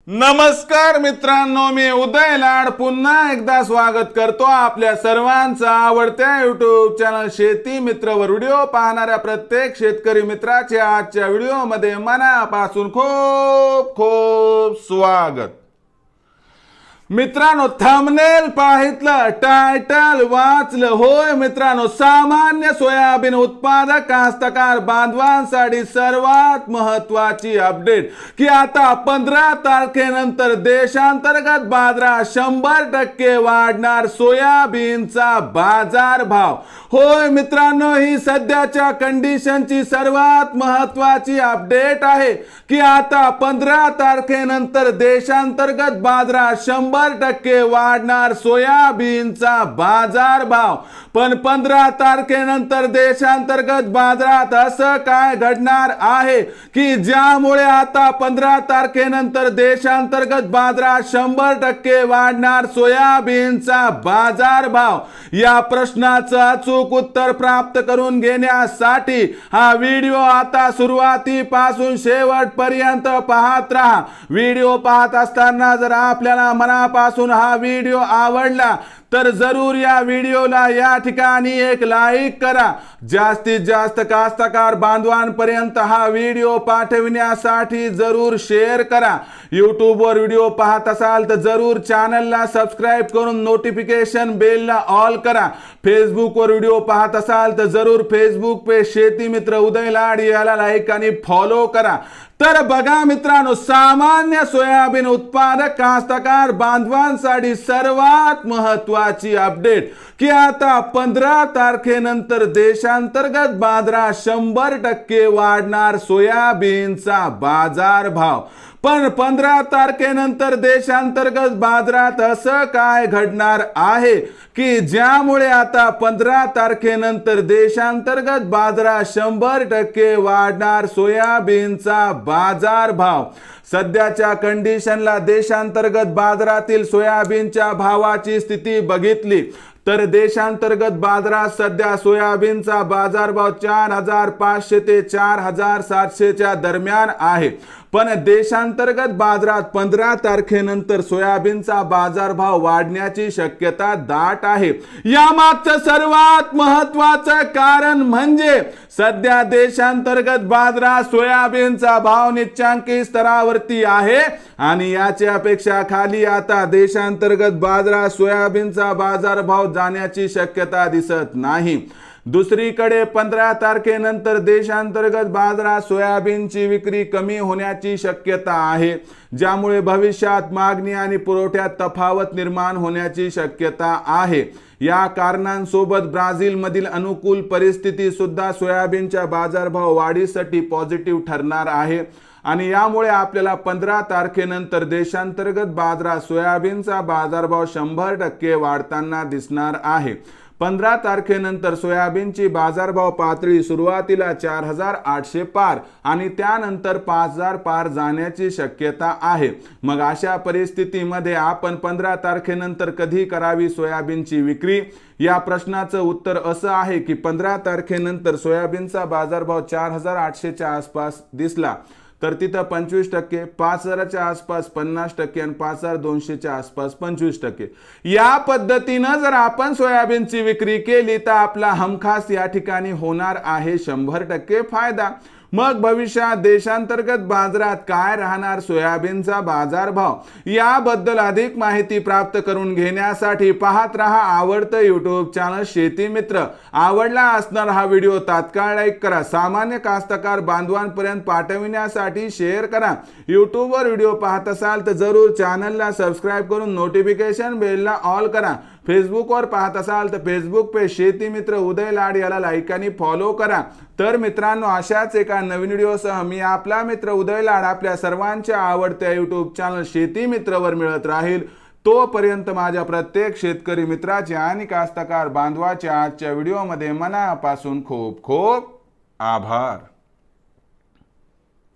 नमस्कार मित्रांनो, मी उदय लाड पुन्हा एकदा स्वागत करतो आपल्या सर्वांचा आवडत्या YouTube चॅनल शेती मित्रवर व्हिडिओ पाहणाऱ्या प्रत्येक शेतकरी मित्राचे आजच्या व्हिडिओमध्ये मनापासून खूप खूप स्वागत। मित्रांनो, थंबनेल पाहितलं, टायटल वाचलं, होय मित्रांनो, सामान्य सोयाबीन उत्पादक कास्तकार बांधवांसाठी सर्वात महत्त्वाची अपडेट की आता 15 तारखेनंतर देशांतर्गत बाजारात 100% वाढणार सोयाबीनचा बाजारभाव। होय मित्रांनो, ही सध्याच्या कंडिशनची सर्वात महत्त्वाची अपडेट आहे की आता 15 तारखेनंतर देशांतर्गत बाजारात 100% वाढणार सोयाबीनचा बाजारभाव। पण 15 तारखेनंतर देशांतर्गत बाजारात असं काय घडणार आहे की ज्यामुळे आता 15 तारखेनंतर देशांतर्गत बाजारात 100% वाढणार सोयाबीनचा बाजारभाव? या प्रश्नाचं अचूक उत्तर प्राप्त करून घेण्यासाठी हा व्हिडिओ आता सुरुवातीपासून शेवटपर्यंत पाहत राहा। व्हिडिओ पाहत असताना जर आपल्याला मनापासून हा व्हिडिओ आवडला तर जरूर या व्हिडिओला या ठिकाणी एक लाईक करा। जास्तीत जास्त कास्तकार बांधवांपर्यंत हा व्हिडिओ पाठविण्यासाठी जरूर शेअर करा। YouTube वर व्हिडिओ पाहत असाल तर जरूर चॅनलला सबस्क्राइब करून नोटिफिकेशन बेलला ऑल करा। फेसबुक वर व्हिडिओ पाहत असाल तर जरूर फेसबुक पे शेती मित्र उदय लाड याला लाईक आणि फॉलो करा। तर बघा मित्रांनो, सामान्य सोयाबीन उत्पादक कास्तकार बांधवांसाठी सर्वात महत्त्वाची अपडेट की आता 15 तारखेनंतर देशांतर्गत बाजारात 100% वाढणार सोयाबीनचा बाजारभाव। पण 15 तारखेनंतर देशांतर्गत बाजारात असं काय घडणार आहे की ज्यामुळे आता 15 तारखेनंतर देशांतर्गत बाजारात 100% वाढणार सोयाबीनचा बाजारभाव? सध्याच्या कंडिशनला देशांतर्गत बाजारातील सोयाबीनच्या भावाची स्थिती बघितली तर देशांतर्गत बाजारात सध्या सोयाबीनचा बाजारभाव 4500 ते 4700 च्या दरम्यान आहे। पण देशांतर्गत बाजारात 15 तारखेनंतर सोयाबीनचा बाजारभाव वाढण्याची शक्यता दाट आहे। यामागचं सर्वात महत्त्वाचं कारण म्हणजे सध्या देशांतर्गत बाजारात सोयाबीनचा भाव निच्चांकी स्तरावरती आहे आणि याच्यापेक्षा खाली आता देशांतर्गत बाजारात सोयाबीनचा बाजारभाव जाण्याची शक्यता दिसत नाही। दुसरीकडे 15 तारखेनंतर देशांतर्गत बाजारात सोयाबीनची विक्री कमी होण्याची शक्यता आहे, ज्यामुळे भविष्यात मागणी आणि पुरवठ्यात तफावत निर्माण होण्याची शक्यता आहे। या कारणांसोबत ब्राझीलमधील अनुकूल परिस्थिती सुद्धा सोयाबीनच्या बाजारभाव वाढीसाठी पॉझिटिव्ह ठरणार आहे आणि यामुळे आपल्याला 15 तारखेनंतर देशांतर्गत बाजारात सोयाबीनचा बाजारभाव 100% वाढताना दिसणार आहे। 15 तारखेनंतर सोयाबीनची बाजारभाव पातळी सुरुवातीला 4800 पार आणि त्यानंतर 5000 पार जाण्याची शक्यता आहे। मग अशा परिस्थितीमध्ये आपण 15 तारखेनंतर कधी करावी सोयाबीनची विक्री? या प्रश्नाचं उत्तर असं आहे की 15 तारखेनंतर सोयाबीनचा बाजारभाव 4800 च्या आसपास दिसला तर तिथं 25%, 5000 च्या आसपास 50% आणि 5200 च्या आसपास 25%। या पद्धतीनं जर आपण सोयाबीनची विक्री केली तर आपला हमखास या ठिकाणी होणार आहे 100% फायदा। मग भविष्यात देशांतर्गत बाजारात काय राहणार सोयाबीनचा बाजारभाव? याबद्दल अधिक माहिती प्राप्त करून घेण्यासाठी पाहत रहा आवडतं YouTube चॅनल शेती मित्र। आवडला असणार हा व्हिडिओ तात्काळ लाईक करा, सामान्य कास्तकार बांधवांपर्यंत पाठविण्यासाठी शेअर करा। YouTube वर व्हिडिओ पाहत असाल तर जरूर चॅनलला सबस्क्राइब करून नोटिफिकेशन बेलला ऑल करा। फेसबुक वर पाहत असाल तर फेसबुक पे शेती मित्र उदय लाड याला लाईक आणि फॉलो करा। तर मित्रांनो, अशाच एका नवीन व्हिडिओसह मी आपला मित्र उदय लाड आपल्या सर्वांच्या आवडत्या YouTube चॅनल शेती मित्रवर मिळत राहील। तोपर्यंत माझ्या प्रत्येक शेतकरी मित्राचे आणि कास्तकार बांधवाच्या आजच्या व्हिडिओमध्ये मनापासून खूप खूप आभार।